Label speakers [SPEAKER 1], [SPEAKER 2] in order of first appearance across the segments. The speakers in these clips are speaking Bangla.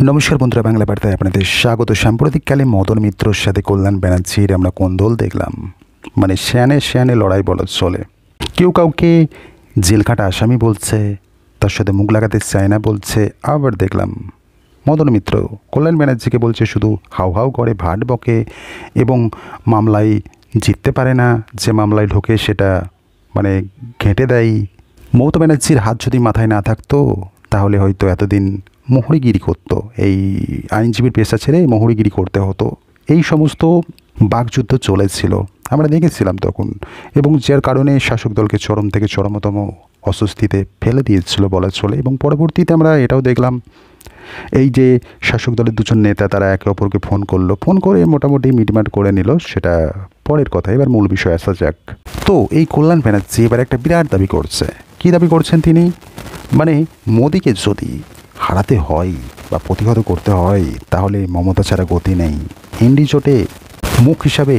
[SPEAKER 1] নমস্কার বন্ধুরা, বাংলা বার্তায় আপনাদের স্বাগত। সাম্প্রতিককালে মদন মিত্রর সাথে কল্যাণ ব্যানার্জির আমরা কোন্দল দেখলাম। মানে শ্যানে শ্যানে লড়াই বলা চলে। কেউ কাউকে জেলখাটা আসামি বলছে, তার সাথে মুখ লাগাতে চায় না বলছে। আবার দেখলাম মদন মিত্র কল্যাণ ব্যানার্জিকে বলছে শুধু হাউ হাউ করে, ভাট বকে এবং মামলায় জিততে পারে না, যে মামলায় ঢোকে সেটা মানে ঘেঁটে দেয়। মমতা ব্যানার্জির হাত যদি মাথায় না থাকতো তাহলে হয়তো এতদিন মোহরিগিরি করতো, এই আইনজীবীর পেশা ছেড়ে মোহরিগিরি করতে হতো। এই সমস্ত বাকযুদ্ধ চলেছিল, আমরা দেখেছিলাম তখন, এবং যার কারণে শাসক দলকে চরম থেকে চরমতম অস্বস্তিতে ফেলে দিয়েছিল বলা চলে। এবং পরবর্তীতে আমরা এটাও দেখলাম, এই যে শাসক দলের দুজন নেতা তারা একে অপরকে ফোন করে মোটামুটি মিটমাট করে নিল, সেটা পরের কথা। এবার মূল বিষয় আসা যাক। তো এই কল্যাণ ব্যানার্জি এবার একটা বিরাট দাবি করছে। কী দাবি করছেন তিনি? মানে মোদিকে যদি হারাতে হয় বা প্রতিহত করতে হয় তাহলে মমতা ছাড়া গতি নেই। এনডি জোটে মুখ হিসাবে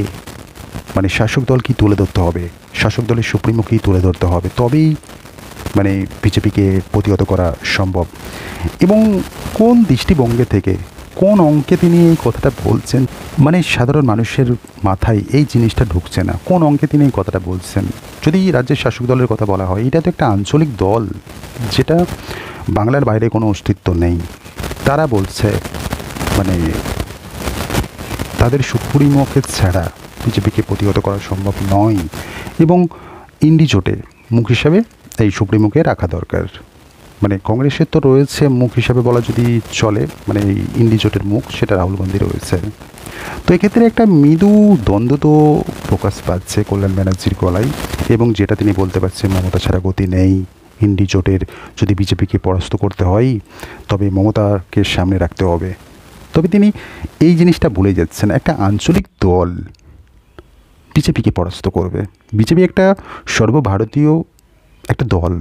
[SPEAKER 1] মানে শাসক দলকেই তুলে ধরতে হবে, শাসক দলের সুপ্রিমোকেই তুলে ধরতে হবে, তবেই মানে বিজেপিকে প্রতিহত করা সম্ভব। এবং কোন দৃষ্টিভঙ্গি থেকে, কোন অঙ্কে তিনি এই কথাটা বলছেন, মানে সাধারণ মানুষের মাথায় এই জিনিসটা ঢুকছে না। কোন অঙ্কে তিনি এই কথাটা বলছেন? যদি রাজ্যের শাসক দলের কথা বলা হয়, এটা তো একটা আঞ্চলিক দল যেটা বাংলার বাইরে কোনো অস্তিত্ব নেই। তারা বলছে মানে তাদের সুপ্রিমোকে ছাড়া বিজেপিকে প্রতিহত করা সম্ভব নয়, এবং ইন্ডি জোটে মুখ হিসাবে এই সুপ্রিমোকে রাখা দরকার। মানে কংগ্রেসের তো রয়েছে মুখ হিসাবে বলা যদি চলে, মানে এই ইন্ডি জোটের মুখ সেটা রাহুল গান্ধী রয়েছে। তো এক্ষেত্রে একটা মৃদু দ্বন্দ্ব তো প্রকাশ পাচ্ছে কল্যাণ ব্যানার্জির গলায়, এবং যেটা তিনি বলতে পারছেন মমতা ছাড়া গতি নেই। ইন্ডি জোটের যদি বিজেপিকে পরাস্ত করতে হয় তবে মমতাকে সামনে রাখতে হবে। তবে তিনি এই জিনিসটা ভুলে যাচ্ছেন, একটা আঞ্চলিক দল বিজেপিকে পরাস্ত করবে। বিজেপি একটা সর্বভারতীয় একটা দল,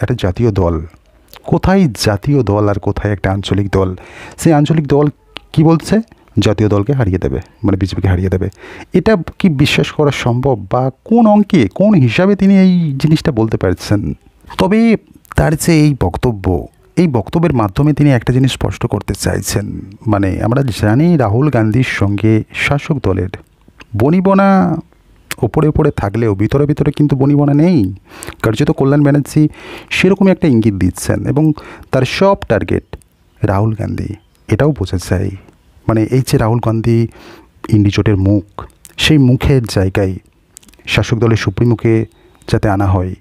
[SPEAKER 1] একটা জাতীয় দল। কোথায় জাতীয় দল আর কোথায় একটা আঞ্চলিক দল? সেই আঞ্চলিক দল কি বলছে? জাতীয় দলকে হারিয়ে দেবে, মানে বিজেপিকে হারিয়ে দেবে। এটা কি বিশ্বাস করা সম্ভব? বা কোন অঙ্কে, কোন হিসাবে তিনি এই জিনিসটা বলতে পারছেন? তবে তার যে এই বক্তব্যের মাধ্যমে তিনি একটা জিনিস স্পষ্ট করতে চাইছেন। মানে আমরা জানি রাহুল গান্ধীর সঙ্গে শাসক দলের বনিবনা ওপরে ওপরে থাকলেও ভিতরে ভিতরে কিন্তু বনিবনা নেই। কার্যত কল্যাণ ব্যানার্জি সেরকমই একটা ইঙ্গিত দিচ্ছেন, এবং তার সব টার্গেট রাহুল গান্ধী, এটাও বোঝা যায়। মানে এই যে রাহুল গান্ধী ইন্ডি জোটের মুখ, সেই মুখের জায়গায় শাসক দলের সুপ্রিমোকে যাতে আনা হয়,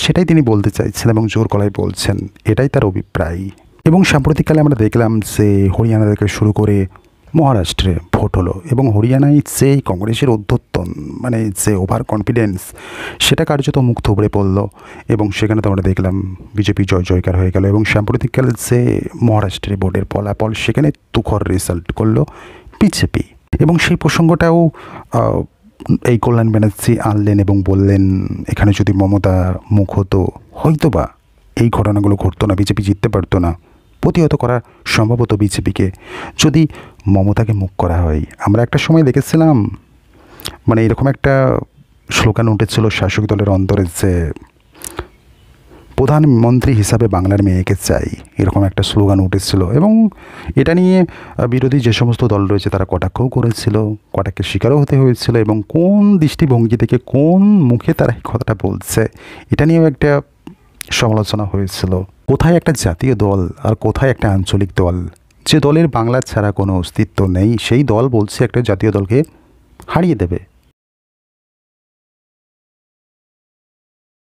[SPEAKER 1] সেটাই তিনি বলতে চাইছেন এবং জোর গলায় বলছেন, এটাই তার অভিপ্রায়। এবং সাম্প্রতিককালে আমরা দেখলাম যে হরিয়ানা থেকে শুরু করে মহারাষ্ট্রে ভোট হলো, এবং হরিয়ানায় যে কংগ্রেসের অধ্যত্তন, মানে যে ওভার কনফিডেন্স, সেটা কার্যত মুখ থুবড়ে পড়ল, এবং সেখানে তো আমরা দেখলাম বিজেপি জয় জয়কার হয়ে গেল। এবং সাম্প্রতিককালে যে মহারাষ্ট্রে ভোটের ফলাফল, সেখানে তুখর রেজাল্ট করলো বিজেপি। এবং সেই প্রসঙ্গটাও এই কল্যাণ ব্যানার্জি আনলেন এবং বললেন, এখানে যদি মমতা মুখ হতো হয়তো বা এই ঘটনাগুলো ঘটতো না, বিজেপি জিততে পারতো না। প্রতিহত করা সম্ভবত বিজেপিকে যদি মমতাকে মুখ করা হয়। আমরা একটা সময় দেখেছিলাম, মানে এরকম একটা স্লোগান উঠেছিল শাসক দলের অন্তরে, যে প্রধানমন্ত্রী হিসাবে বাংলার মেয়েকে চাই, এরকম একটা স্লোগান উঠেছিল। এবং এটা নিয়ে বিরোধী যে সমস্ত দল রয়েছে তারা কটাক্ষও করেছিল, কটাক্ষের শিকারও হতে হয়েছিল। এবং কোন দৃষ্টিভঙ্গি থেকে, কোন মুখে তারা এই কথাটা বলছে, এটা নিয়েও একটা সমালোচনা হয়েছিল। কোথায় একটা জাতীয় দল আর কোথায় একটা আঞ্চলিক দল? যে দলের বাংলা ছাড়া কোনো অস্তিত্ব নেই, সেই দল বলছে একটা জাতীয় দলকে হারিয়ে দেবে।